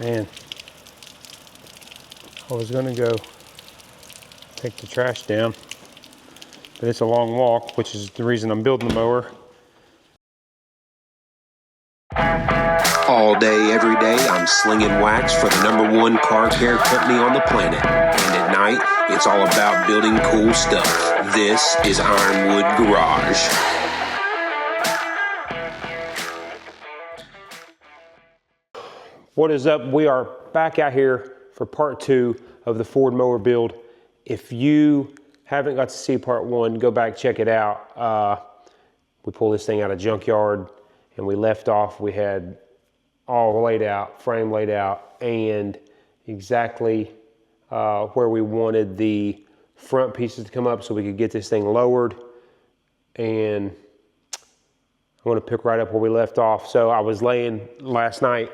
Man, I was gonna go take the trash down, but it's a long walk, which is the reason I'm building the mower. All day, every day, I'm slinging wax for the #1 car care company on the planet. And at night, it's all about building cool stuff. This is Ironwood Garage. What is up? We are back out here for part 2 of the Ford mower build. If you haven't got to see part 1, go back, check it out. We pulled this thing out of junkyard and we left off. We had all laid out, frame laid out, and exactly where we wanted the front pieces to come up so we could get this thing lowered. And I want to pick right up where we left off. So I was laying last night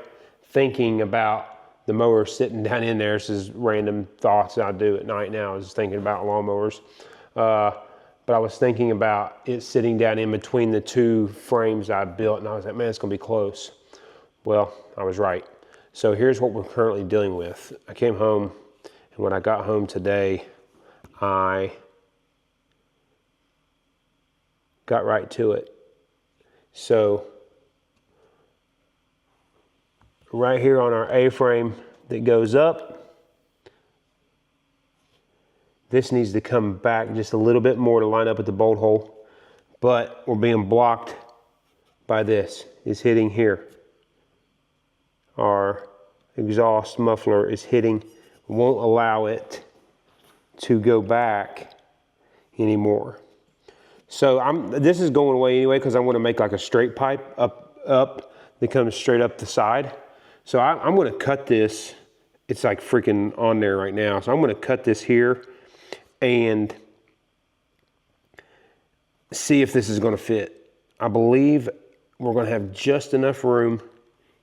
thinking about the mower sitting down in there. This is random thoughts I do at night now. I was thinking about lawnmowers. But I was thinking about it sitting down in between the two frames I built, and I was like, man, it's gonna be close. Well, I was right. So here's what we're currently dealing with. I came home, and when I got home today, I got right to it. So right here on our A-frame that goes up, this needs to come back just a little bit more to line up at the bolt hole, but we're being blocked by this. It's hitting here. Our exhaust muffler is hitting, won't allow it to go back anymore. So this is going away anyway because I want to make like a straight pipe up that comes straight up the side. So I'm going to cut this. It's like freaking on there right now. So I'm going to cut this here and see if this is going to fit. I believe we're going to have just enough room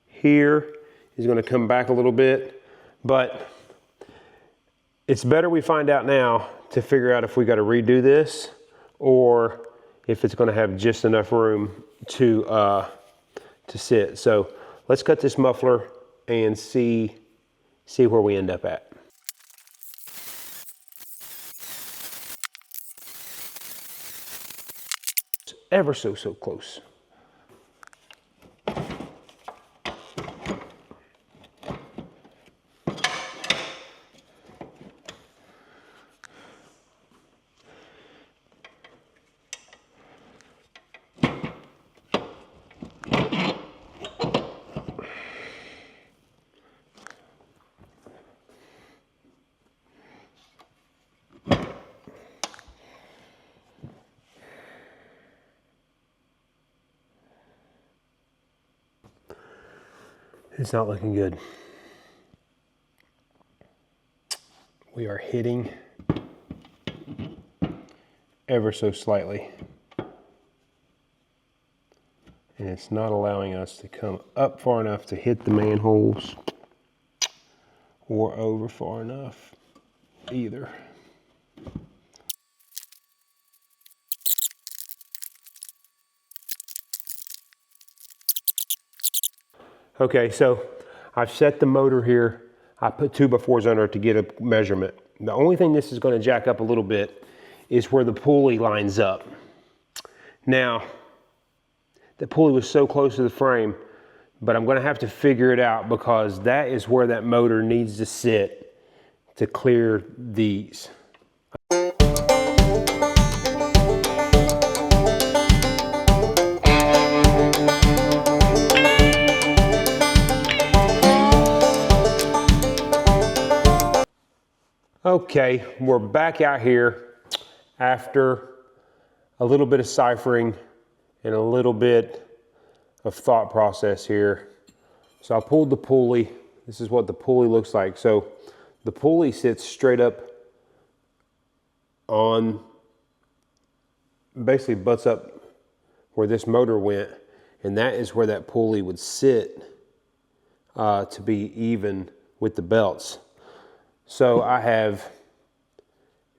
here. Is going to come back a little bit, but it's better we find out now to figure out if we got to redo this or if it's going to have just enough room to sit. So let's cut this muffler and see where we end up at. Ever so close. It's not looking good. We are hitting ever so slightly. And it's not allowing us to come up far enough to hit the manholes or over far enough either. Okay, so I've set the motor here. I put 2x4s under it to get a measurement. The only thing this is going to jack up a little bit is where the pulley lines up. Now, the pulley was so close to the frame, but I'm going to have to figure it out because that is where that motor needs to sit to clear these. Okay, we're back out here after a little bit of ciphering and a little bit of thought process here. So I pulled the pulley. This is what the pulley looks like. So the pulley sits straight up on, basically butts up where this motor went, and that is where that pulley would sit to be even with the belts. So I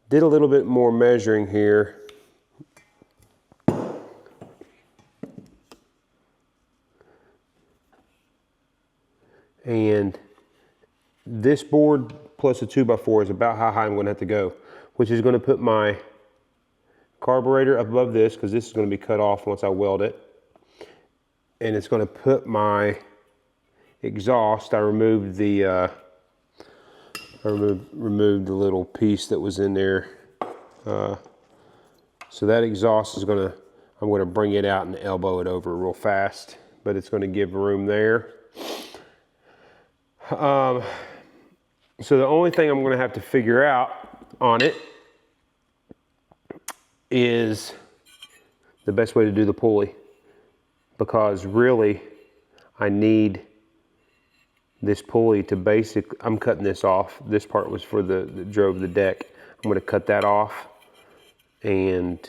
did a little bit more measuring here. And this board plus a 2x4 is about how high I'm gonna have to go, which is gonna put my carburetor up above this, because this is gonna be cut off once I weld it. And it's gonna put my exhaust, I removed the removed the little piece that was in there. So that exhaust is I'm gonna bring it out and elbow it over real fast, but it's gonna give room there. So the only thing I'm gonna have to figure out on it is the best way to do the pulley, because really I need this pulley to I'm cutting this off. This part was for that drove the deck. I'm gonna cut that off, and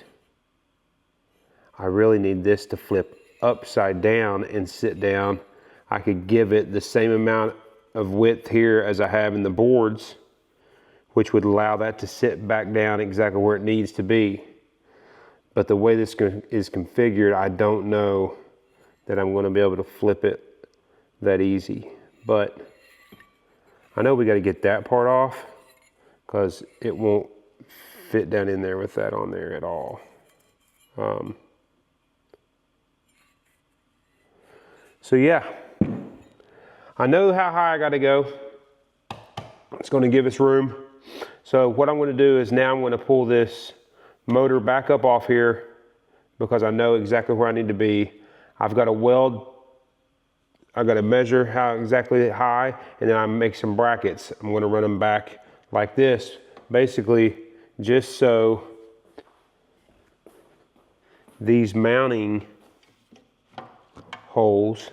I really need this to flip upside down and sit down. I could give it the same amount of width here as I have in the boards, which would allow that to sit back down exactly where it needs to be. But the way this is configured, I don't know that I'm gonna be able to flip it that easy. But I know we gotta get that part off, because it won't fit down in there with that on there at all. So yeah, I know how high I gotta go. It's gonna give us room. So what I'm gonna do is now I'm gonna pull this motor back up off here, because I know exactly where I need to be. I've got to weld, I've got to measure how exactly high, and then I make some brackets. I'm gonna run them back like this, basically just so these mounting holes,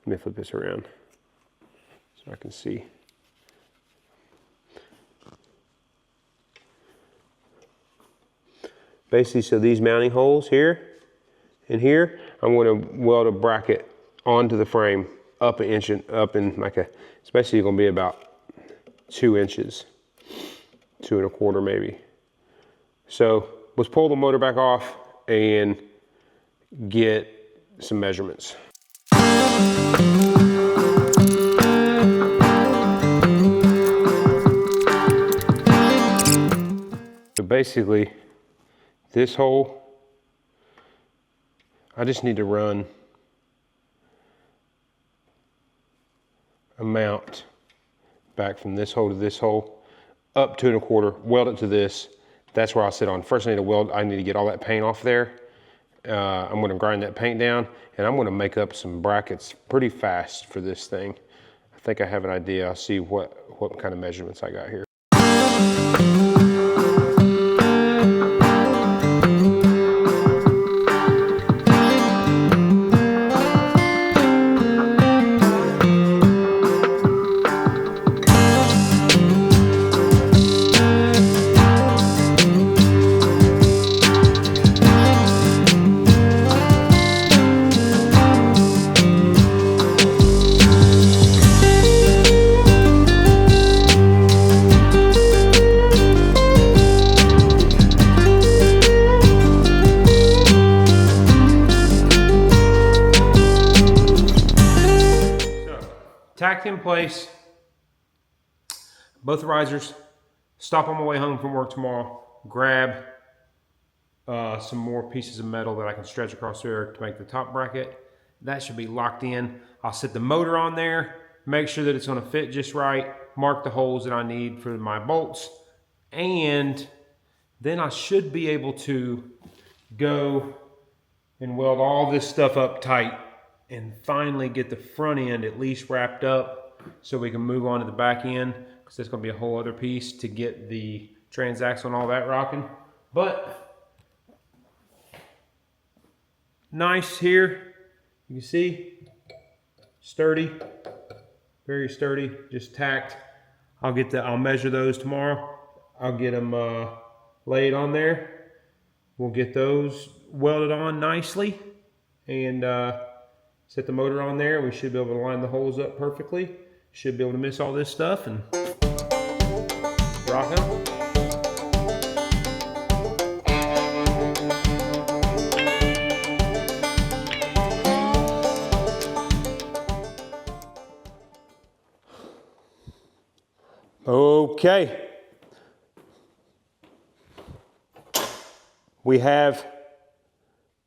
let me flip this around so I can see. Basically, so these mounting holes here and here, I'm going to weld a bracket onto the frame up an inch, up in like a, especially going to be about 2 inches, 2¼ maybe. So let's pull the motor back off and get some measurements. So basically, this hole, I just need to run a mount back from this hole to this hole, up 2¼ weld it to this. That's where I'll sit on. First I need to weld, I need to get all that paint off there. I'm gonna grind that paint down, and I'm gonna make up some brackets pretty fast for this thing. I think I have an idea. I'll see what kind of measurements I got here. Tacked in place, both risers. Stop on my way home from work tomorrow, grab some more pieces of metal that I can stretch across there to make the top bracket. That should be locked in. I'll set the motor on there, make sure that it's gonna fit just right, mark the holes that I need for my bolts, and then I should be able to go and weld all this stuff up tight and finally get the front end at least wrapped up so we can move on to the back end, because there's going to be a whole other piece to get the transaxle and all that rocking. But nice here, you can see, sturdy, very sturdy, just tacked. I'll measure those tomorrow. I'll get them laid on there. We'll get those welded on nicely, and set the motor on there. We should be able to line the holes up perfectly. Should be able to miss all this stuff and rock them. Okay. We have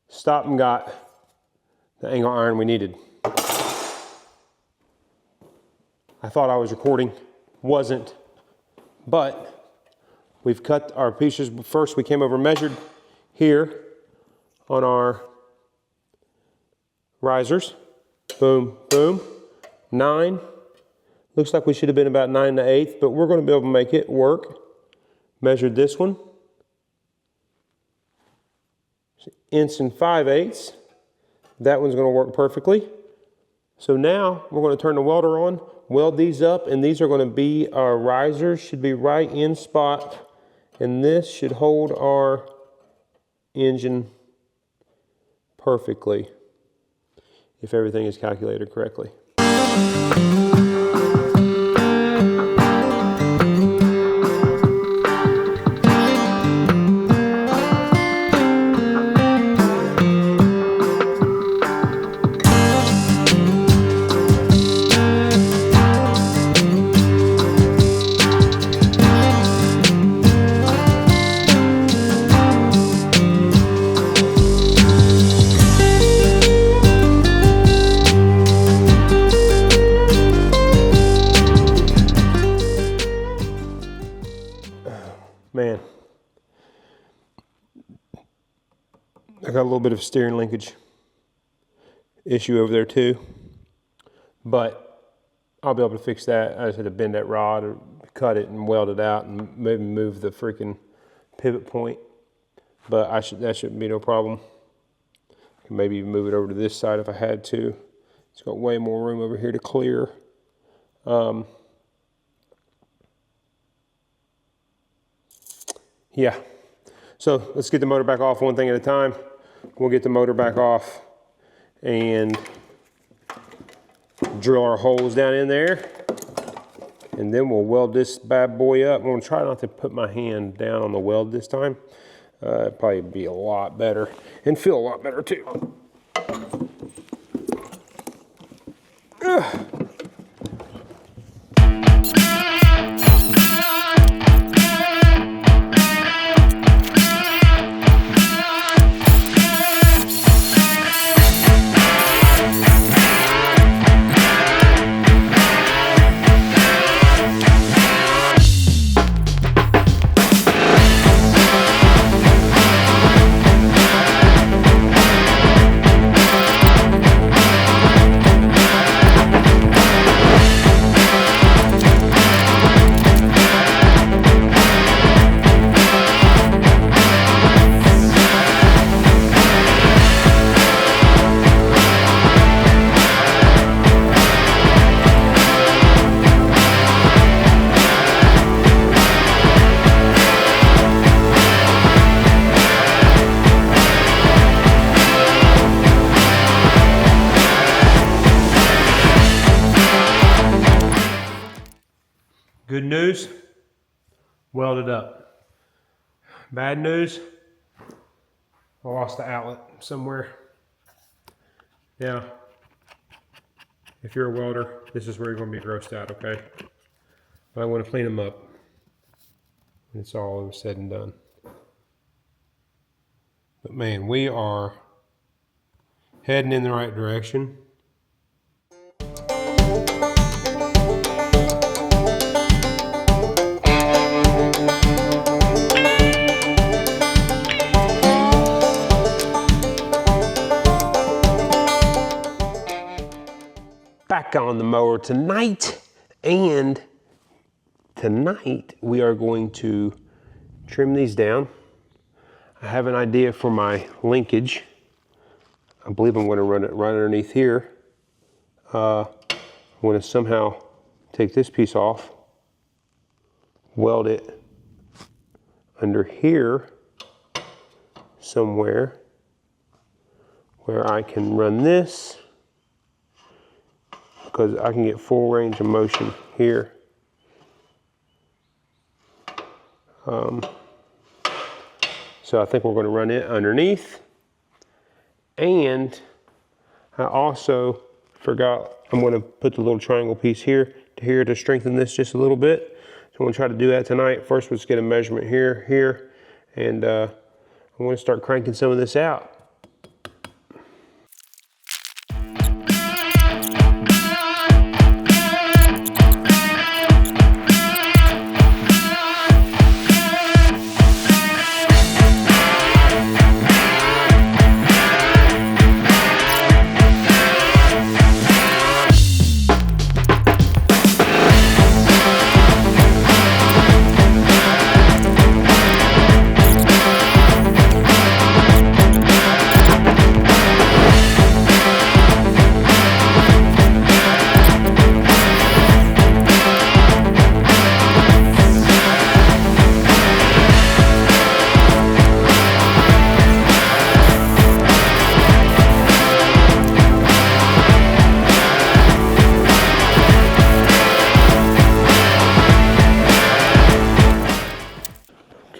stopped and got the angle iron we needed. I thought I was recording, wasn't, but we've cut our pieces. First we came over and measured here on our risers. Boom, boom, 9. Looks like we should have been about 9 1/8, but we're going to be able to make it work. Measured this one. 1 5/8. That one's going to work perfectly. So now we're going to turn the welder on, weld these up, and these are going to be our risers, should be right in spot. And this should hold our engine perfectly if everything is calculated correctly. Man, I got a little bit of steering linkage issue over there too, but I'll be able to fix that. I just had to bend that rod or cut it and weld it out and maybe move the freaking pivot point, but that shouldn't be no problem. I can maybe even move it over to this side if I had to. It's got way more room over here to clear. Yeah, so let's get the motor back off one thing at a time. We'll get the motor back off and drill our holes down in there. And then we'll weld this bad boy up. I'm gonna try not to put my hand down on the weld this time. It'd probably be a lot better and feel a lot better too. Good news, welded up. Bad news, I lost the outlet somewhere. Now, if you're a welder, this is where you're going to be grossed out, okay? But I want to clean them up when it's all said and done. But man, we are heading in the right direction. Back on the mower tonight, and tonight we are going to trim these down. I have an idea for my linkage. I believe I'm going to run it right underneath here. I'm going to somehow take this piece off, weld it under here somewhere where I can run this, because I can get full range of motion here. So I think we're going to run it underneath. And I also forgot, I'm going to put the little triangle piece here to strengthen this just a little bit. So I'm gonna try to do that tonight. First, let's get a measurement here, and I'm gonna start cranking some of this out.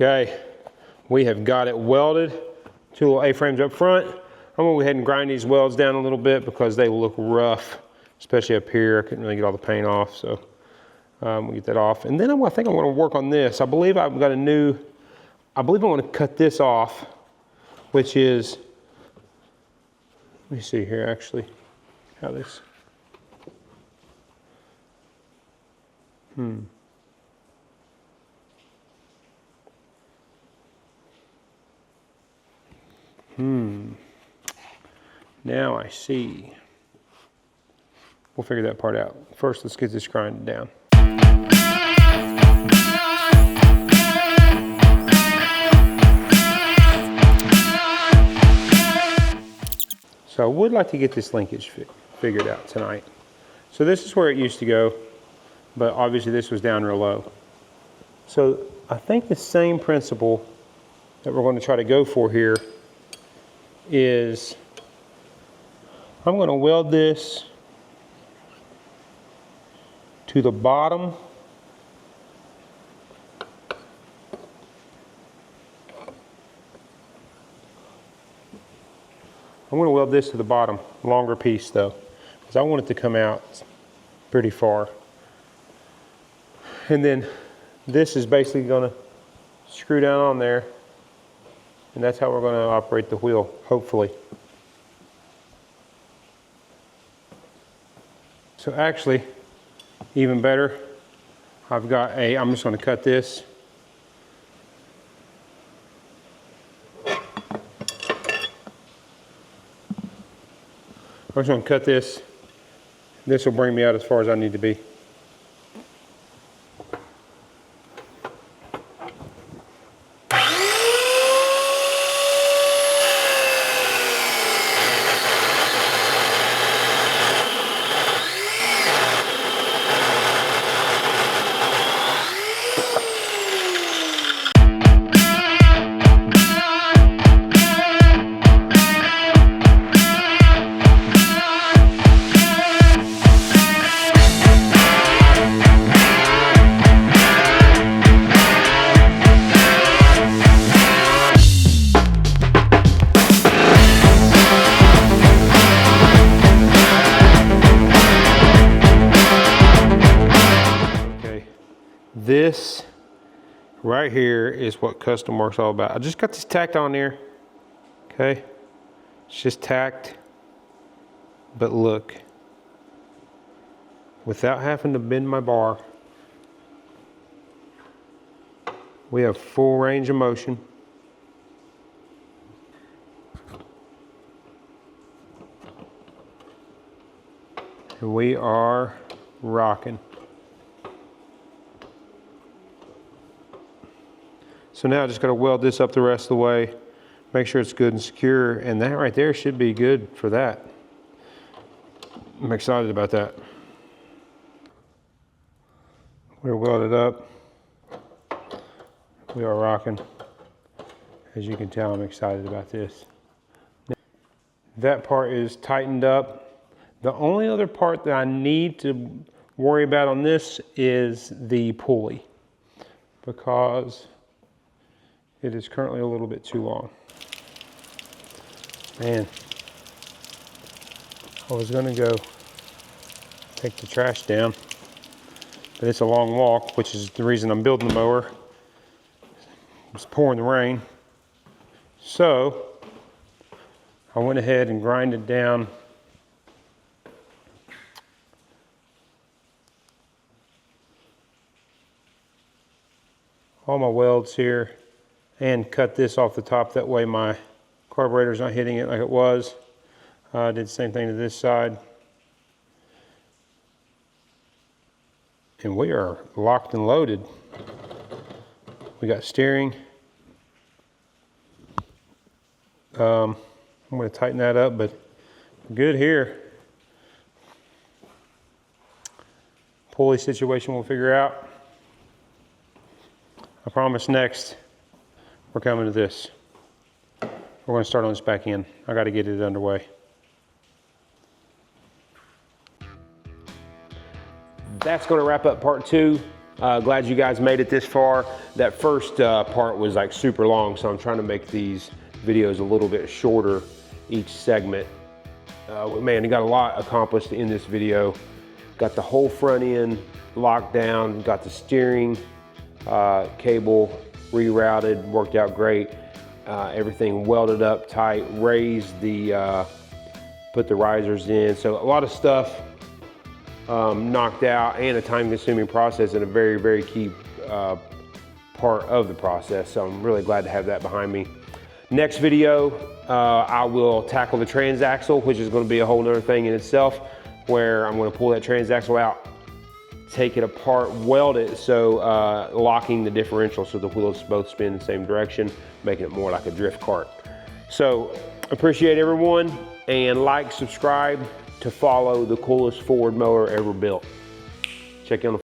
Okay, we have got it welded. Two little A-frames up front. I'm gonna go ahead and grind these welds down a little bit because they look rough, especially up here. I couldn't really get all the paint off, so we'll get that off. And then I think I'm gonna work on this. I believe I want to cut this off, which is, let me see here actually, how this, Now I see. We'll figure that part out. First, let's get this grinded down. So I would like to get this linkage figured out tonight. So this is where it used to go, but obviously this was down real low. So I think the same principle that we're going to try to go for here is I'm going to weld this to the bottom longer piece though, because I want it to come out pretty far. And then this is basically going to screw down on there, and that's how we're going to operate the wheel, hopefully. So actually, even better, I'm just going to cut this. I'm just going to cut this. This will bring me out as far as I need to be. This right here is what custom work's all about. I just got this tacked on there, okay? It's just tacked, but look, without having to bend my bar, we have full range of motion. And we are rocking. So now I just got to weld this up the rest of the way, make sure it's good and secure, and that right there should be good for that. I'm excited about that. We're welded up. We are rocking. As you can tell, I'm excited about this. That part is tightened up. The only other part that I need to worry about on this is the pulley, because it is currently a little bit too long. Man, I was gonna go take the trash down but it's a long walk, which is the reason I'm building the mower. It's pouring the rain. So I went ahead and grinded down all my welds here and cut this off the top. That way my carburetor's not hitting it like it was. I did the same thing to this side. And we are locked and loaded. We got steering. I'm going to tighten that up, but good here. Pulley situation we'll figure out. I promise next we're coming to this. We're going to start on this back end. I got to get it underway. That's going to wrap up part 2. Glad you guys made it this far. That first part was like super long, so I'm trying to make these videos a little bit shorter each segment. Man, you got a lot accomplished in this video. Got the whole front end locked down, got the steering cable rerouted, worked out great. Everything welded up tight, raised the, put the risers in. So a lot of stuff knocked out, and a time-consuming process and a very, very key part of the process. So I'm really glad to have that behind me. Next video, I will tackle the transaxle, which is going to be a whole nother thing in itself, where I'm going to pull that transaxle out, take it apart, weld it, so locking the differential so the wheels both spin in the same direction, making it more like a drift cart. So appreciate everyone, and like, subscribe to follow the coolest Ford mower ever built. Check you on the